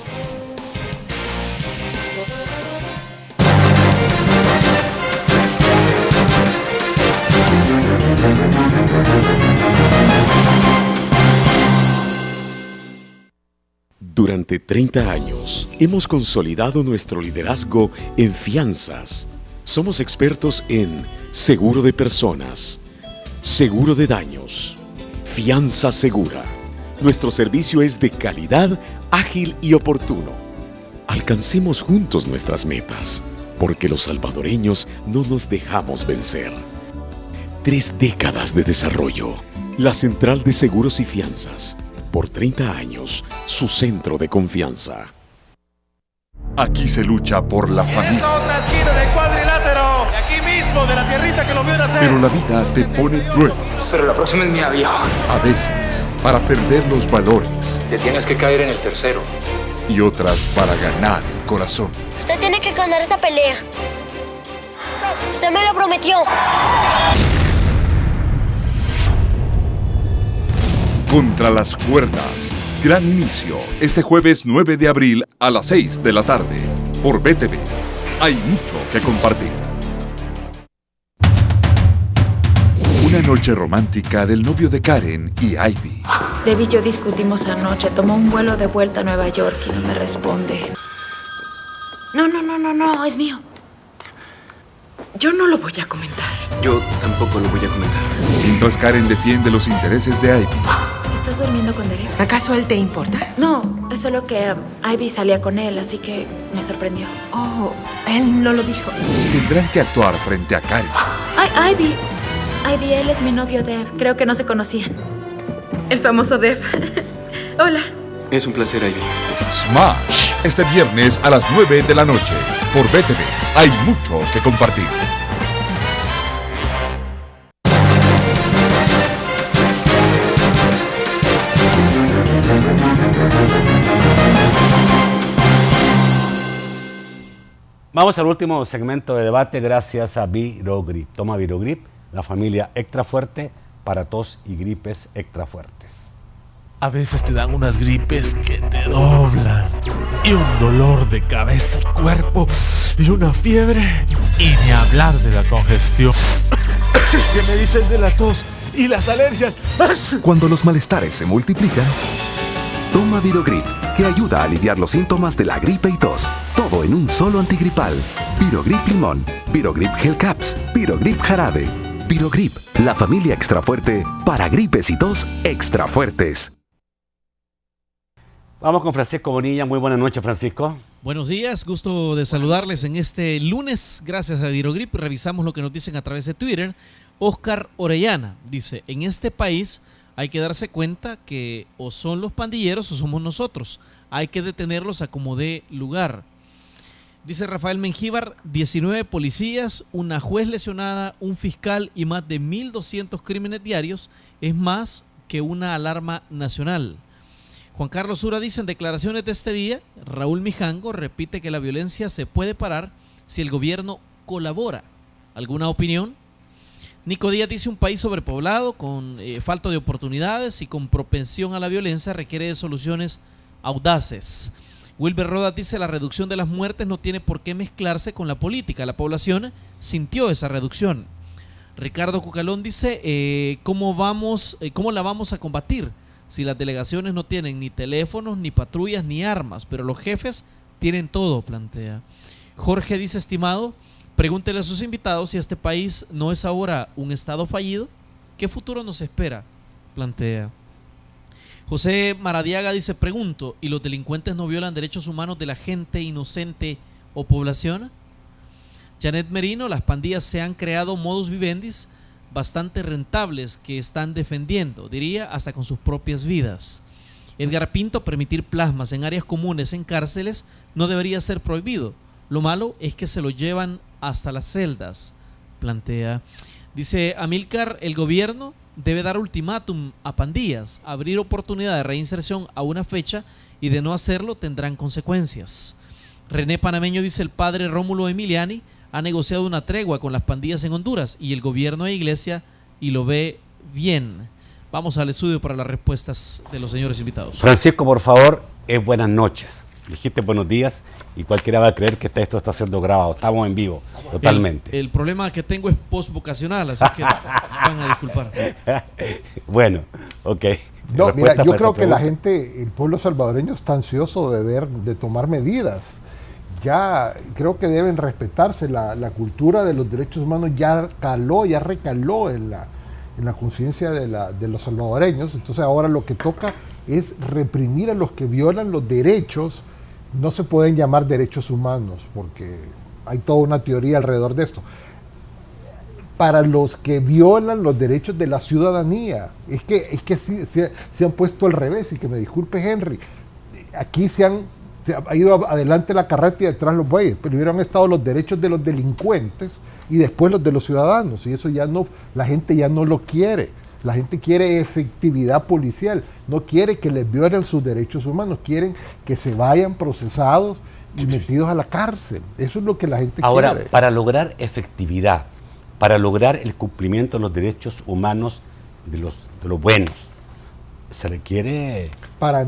Durante 30 años hemos consolidado nuestro liderazgo en fianzas. Somos expertos en seguro de personas, seguro de daños, fianza segura. Nuestro servicio es de calidad, ágil y oportuno. Alcancemos juntos nuestras metas, porque los salvadoreños no nos dejamos vencer. 3 décadas de desarrollo. La Central de Seguros y Fianzas. Por 30 años, su centro de confianza. Aquí se lucha por la familia. Esta otra esquina del cuadrilátero, de aquí mismo, de la tierrita que lo vio nacer. Pero la vida te pone pruebas. Pero la próxima es mi avión. A veces, para perder los valores. Te tienes que caer en el tercero. Y otras para ganar el corazón. Usted tiene que ganar esta pelea. Usted me lo prometió. Contra las cuerdas. Gran inicio. Este jueves 9 de abril a las 6 de la tarde. Por BTV. Hay mucho que compartir. Una noche romántica del novio de Karen y Ivy. Deb y yo discutimos anoche. Tomó un vuelo de vuelta a Nueva York y no me responde. No, es mío. Yo no lo voy a comentar. Yo tampoco lo voy a comentar. Mientras Karen defiende los intereses de Ivy. ¿Estás durmiendo con Derek? ¿Acaso él te importa? No, es solo que Ivy salía con él, así que me sorprendió. Oh, él no lo dijo. Tendrán que actuar frente a Karen. Ay, Ivy, él es mi novio Dev. Creo que no se conocían. El famoso Dev. Hola. Es un placer, Ivy. Smash. Este viernes a las 9 de la noche. Por BTV. Hay mucho que compartir. Vamos al último segmento de debate gracias a Virogrip. Toma Virogrip, la familia extra fuerte para tos y gripes extra fuertes. A veces te dan unas gripes que te doblan y un dolor de cabeza y cuerpo y una fiebre y ni hablar de la congestión. ¿Qué me dicen de la tos y las alergias? Cuando los malestares se multiplican, toma Virogrip, que ayuda a aliviar los síntomas de la gripe y tos. Todo en un solo antigripal. Virogrip Limón, Virogrip Gel Caps, Virogrip Jarabe. Virogrip, la familia extra fuerte para gripes y tos extra fuertes. Vamos con Francisco Bonilla. Muy buenas noches, Francisco. Buenos días, gusto de saludarles en este lunes. Gracias a Virogrip, revisamos lo que nos dicen a través de Twitter. Oscar Orellana dice, en este país hay que darse cuenta que o son los pandilleros o somos nosotros. Hay que detenerlos a como dé lugar. Dice Rafael Mengíbar, 19 policías, una juez lesionada, un fiscal y más de 1.200 crímenes diarios es más que una alarma nacional. Juan Carlos Sura dice en declaraciones de este día, Raúl Mijango repite que la violencia se puede parar si el gobierno colabora. ¿Alguna opinión? Nico Díaz dice un país sobrepoblado, con falta de oportunidades y con propensión a la violencia requiere de soluciones audaces. Wilber Rodas dice la reducción de las muertes no tiene por qué mezclarse con la política. La población sintió esa reducción. Ricardo Cucalón dice ¿cómo la vamos a combatir? Si las delegaciones no tienen ni teléfonos, ni patrullas, ni armas, pero los jefes tienen todo, plantea. Jorge dice, estimado, pregúntele a sus invitados si este país no es ahora un estado fallido. ¿Qué futuro nos espera? Plantea. José Maradiaga dice, pregunto, ¿y los delincuentes no violan derechos humanos de la gente inocente o población? Janet Merino, las pandillas se han creado modus vivendis bastante rentables que están defendiendo, diría, hasta con sus propias vidas. Edgar Pinto, permitir plasmas en áreas comunes en cárceles no debería ser prohibido. Lo malo es que se lo llevan hasta las celdas, plantea. Dice Amílcar, el gobierno debe dar ultimátum a pandillas, abrir oportunidad de reinserción a una fecha y de no hacerlo tendrán consecuencias. René Panameño dice, el padre Rómulo Emiliani ha negociado una tregua con las pandillas en Honduras y el gobierno e iglesia y lo ve bien. Vamos al estudio para las respuestas de los señores invitados. Francisco, por favor, buenas noches. Dijiste buenos días y cualquiera va a creer que esto está siendo grabado. Estamos en vivo, totalmente. El problema que tengo es postvocacional, así que van a disculpar. Bueno, ok. No, mira, yo creo que la gente, el pueblo salvadoreño está ansioso de tomar medidas. Ya creo que deben respetarse. La cultura de los derechos humanos ya recaló en la conciencia de los salvadoreños. Entonces ahora lo que toca es reprimir a los que violan los derechos. No se pueden llamar derechos humanos porque hay toda una teoría alrededor de esto. Para los que violan los derechos de la ciudadanía. Es que se han puesto al revés, y que me disculpe Henry, aquí se ha ido adelante la carreta y detrás los bueyes. Primero han estado los derechos de los delincuentes y después los de los ciudadanos, y eso ya no, la gente ya no lo quiere. La gente quiere efectividad policial, no quiere que les violen sus derechos humanos, quieren que se vayan procesados y metidos a la cárcel. Eso es lo que la gente quiere. Ahora, para lograr efectividad, para lograr el cumplimiento de los derechos humanos de los buenos, se requiere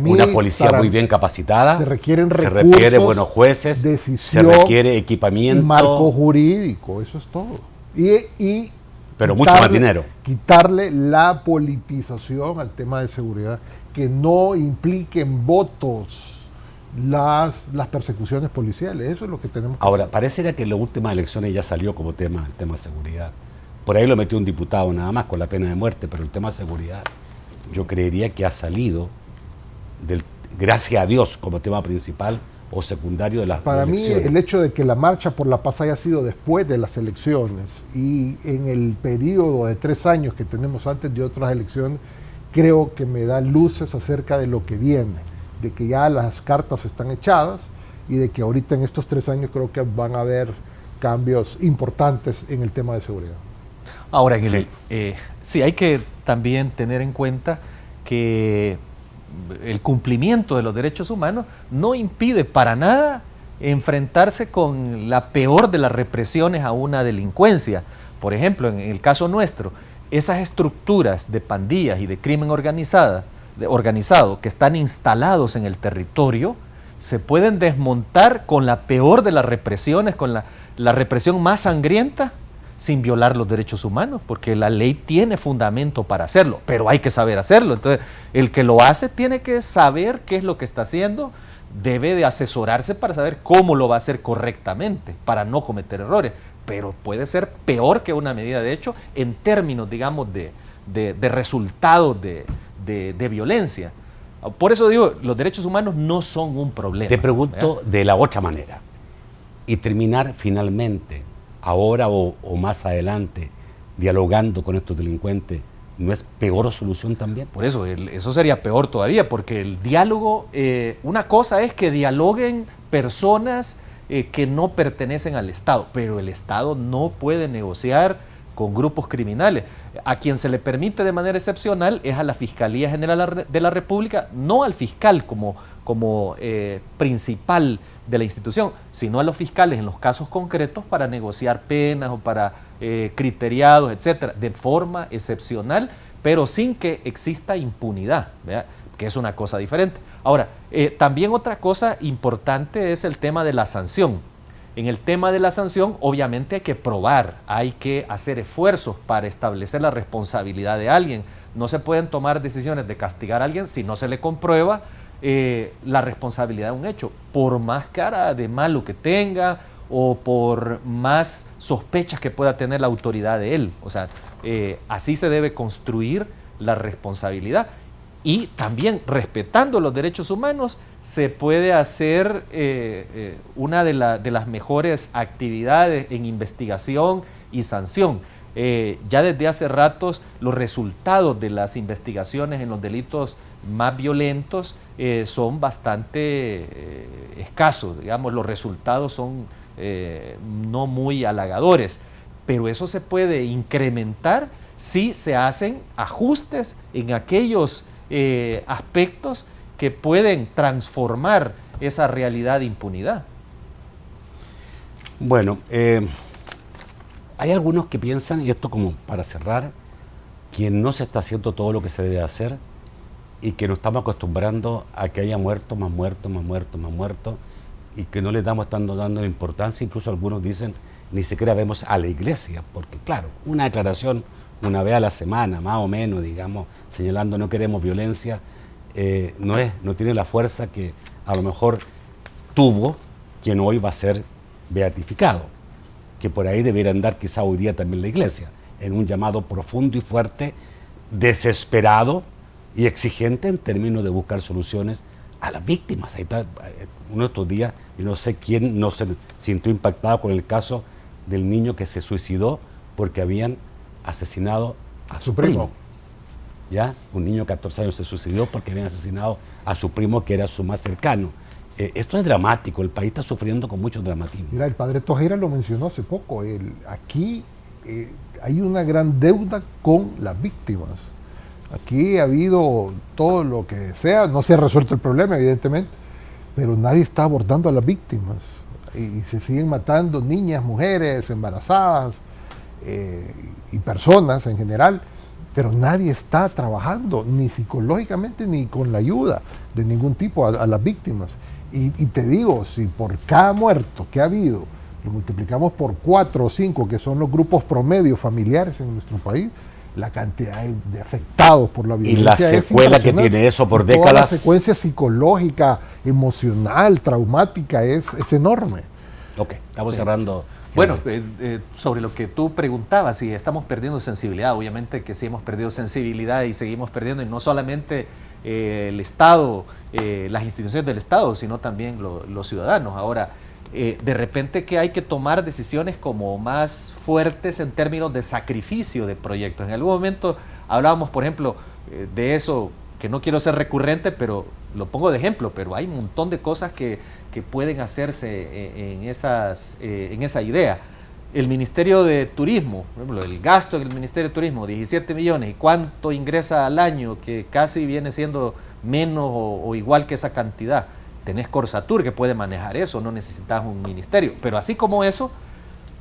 una policía muy bien capacitada, se requieren recursos, se requiere buenos jueces, se requiere equipamiento, marco jurídico, eso es todo. Pero mucho más dinero. Quitarle la politización al tema de seguridad, que no impliquen votos las persecuciones policiales. Eso es lo que tenemos que Ahora, pareciera que en las últimas elecciones ya salió como tema el tema de seguridad. Por ahí lo metió un diputado nada más con la pena de muerte, pero el tema de seguridad yo creería que ha salido gracias a Dios, como tema principal o secundario de las elecciones. Para mí, el hecho de que la marcha por la paz haya sido después de las elecciones y en el periodo de 3 años que tenemos antes de otras elecciones, creo que me da luces acerca de lo que viene, de que ya las cartas están echadas y de que ahorita en estos 3 años creo que van a haber cambios importantes en el tema de seguridad. Ahora, sí, hay que también tener en cuenta que el cumplimiento de los derechos humanos no impide para nada enfrentarse con la peor de las represiones a una delincuencia. Por ejemplo, en el caso nuestro, esas estructuras de pandillas y de crimen organizado que están instalados en el territorio se pueden desmontar con la peor de las represiones, con la represión más sangrienta, sin violar los derechos humanos, porque la ley tiene fundamento para hacerlo, pero hay que saber hacerlo. Entonces, el que lo hace tiene que saber qué es lo que está haciendo, debe de asesorarse para saber cómo lo va a hacer correctamente, para no cometer errores, pero puede ser peor que una medida de hecho en términos, digamos, de resultados de violencia. Por eso digo, los derechos humanos no son un problema. Te pregunto de la otra manera, y terminar finalmente, ahora o más adelante, dialogando con estos delincuentes, ¿no es peor solución también? Por eso, eso sería peor todavía, porque el diálogo, una cosa es que dialoguen personas que no pertenecen al Estado, pero el Estado no puede negociar con grupos criminales. A quien se le permite de manera excepcional es a la Fiscalía General de la República, no al fiscal como principal de la institución, sino a los fiscales en los casos concretos para negociar penas o para criteriados, etcétera, de forma excepcional, pero sin que exista impunidad, ¿verdad? Que es una cosa diferente. Ahora, también otra cosa importante es el tema de la sanción. En el tema de la sanción, obviamente hay que probar, hay que hacer esfuerzos para establecer la responsabilidad de alguien. No se pueden tomar decisiones de castigar a alguien si no se le comprueba la responsabilidad de un hecho, por más cara de malo que tenga o por más sospechas que pueda tener la autoridad de él. O sea, así se debe construir la responsabilidad. Y también respetando los derechos humanos se puede hacer una de las mejores actividades en investigación y sanción. Ya desde hace ratos los resultados de las investigaciones en los delitos más violentos son bastante escasos, digamos, los resultados son no muy halagadores, pero eso se puede incrementar si se hacen ajustes en aquellos aspectos que pueden transformar esa realidad de impunidad. Bueno, hay algunos que piensan, y esto como para cerrar, que no se está haciendo todo lo que se debe hacer y que nos estamos acostumbrando a que haya muertos, más muertos, más muertos, más muertos, y que no le estamos dando importancia. Incluso algunos dicen, ni siquiera vemos a la iglesia, porque claro, una declaración una vez a la semana, más o menos, digamos, señalando no queremos violencia, no tiene la fuerza que a lo mejor tuvo quien hoy va a ser beatificado, que por ahí debiera andar quizá hoy día también la iglesia, en un llamado profundo y fuerte, desesperado y exigente en términos de buscar soluciones a las víctimas. Ahí está, uno de estos días, y no sé quién no se sintió impactado con el caso del niño que se suicidó porque habían asesinado a su primo. ¿Ya? Un niño de 14 años se suicidó porque habían asesinado a su primo, que era su más cercano. Esto es dramático, el país está sufriendo con mucho dramatismo. Mira, el padre Tojera lo mencionó hace poco, aquí hay una gran deuda con las víctimas. Aquí ha habido todo lo que sea, no se ha resuelto el problema evidentemente, pero nadie está abordando a las víctimas y se siguen matando niñas, mujeres, embarazadas y personas en general, pero nadie está trabajando ni psicológicamente ni con la ayuda de ningún tipo a las víctimas. Y te digo, si por cada muerto que ha habido lo multiplicamos por 4 o 5, que son los grupos promedio familiares en nuestro país, la cantidad de afectados por la violencia. Y la secuela que tiene eso por décadas. Toda la secuencia psicológica, emocional, traumática es enorme. Ok, estamos cerrando. Bueno, sobre lo que tú preguntabas, si estamos perdiendo sensibilidad, obviamente que sí hemos perdido sensibilidad y seguimos perdiendo, y no solamente el Estado, las instituciones del Estado, sino también los ciudadanos. Ahora, de repente que hay que tomar decisiones como más fuertes en términos de sacrificio de proyectos. En algún momento hablábamos, por ejemplo, de eso, que no quiero ser recurrente, pero lo pongo de ejemplo, pero hay un montón de cosas que pueden hacerse en esa idea. El Ministerio de Turismo, por ejemplo, el gasto en el Ministerio de Turismo, 17 millones, ¿y cuánto ingresa al año? Que casi viene siendo menos o igual que esa cantidad. Tenés Corsatur que puede manejar eso, no necesitas un ministerio. Pero así como eso,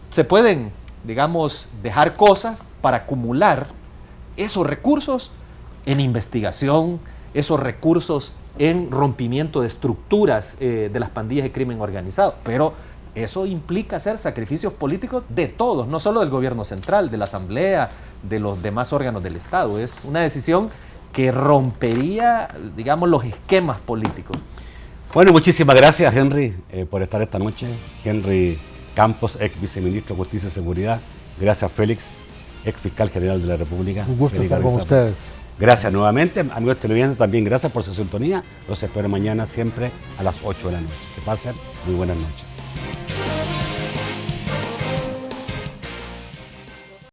se pueden, digamos, dejar cosas para acumular esos recursos en investigación, esos recursos en rompimiento de estructuras de las pandillas de crimen organizado. Pero eso implica hacer sacrificios políticos de todos, no solo del gobierno central, de la Asamblea, de los demás órganos del Estado. Es una decisión que rompería, digamos, los esquemas políticos. Bueno, muchísimas gracias, Henry, por estar esta noche. Henry Campos, ex viceministro de Justicia y Seguridad. Gracias, Félix, ex fiscal general de la República. Un gusto estar con ustedes. Gracias nuevamente, amigos televidentes, también gracias por su sintonía. Los espero mañana siempre a las 8 de la noche. Que pasen muy buenas noches.